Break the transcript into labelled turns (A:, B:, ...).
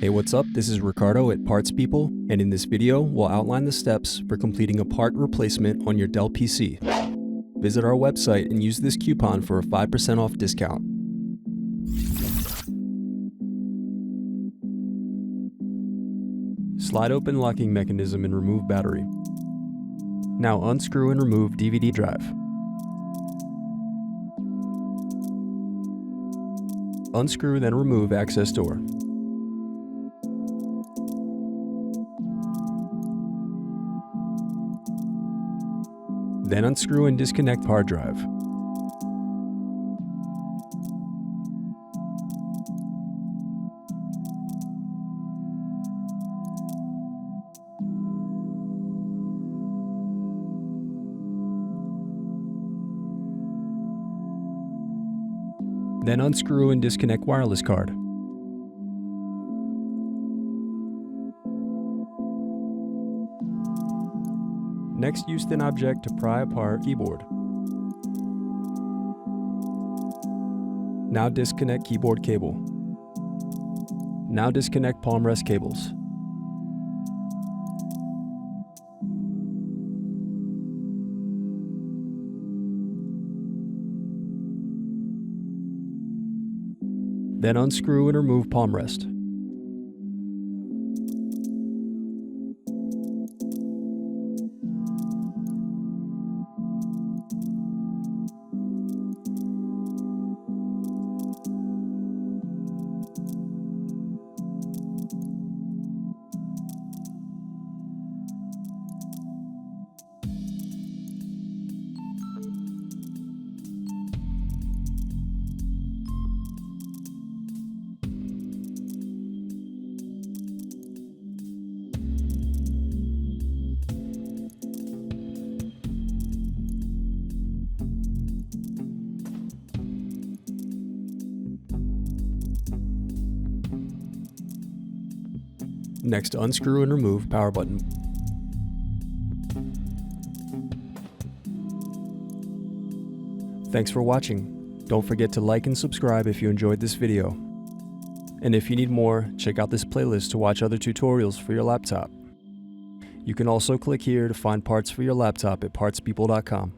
A: Hey, what's up? This is Ricardo at Parts People, and in this video, we'll outline the steps for completing a part replacement on your Dell PC. Visit our website and use this coupon for a 5% off discount. Slide open locking mechanism and remove battery. Now unscrew and remove DVD drive. Unscrew, then remove access door. Then unscrew and disconnect hard drive. Then unscrew and disconnect wireless card. Next, use thin object to pry apart keyboard. Now disconnect keyboard cable. Now disconnect palm rest cables. Then unscrew and remove palm rest. Next, unscrew and remove power button. Thanks for watching. Don't forget to like and subscribe if you enjoyed this video. And if you need more, check out this playlist to watch other tutorials for your laptop. You can also click here to find parts for your laptop at partspeople.com.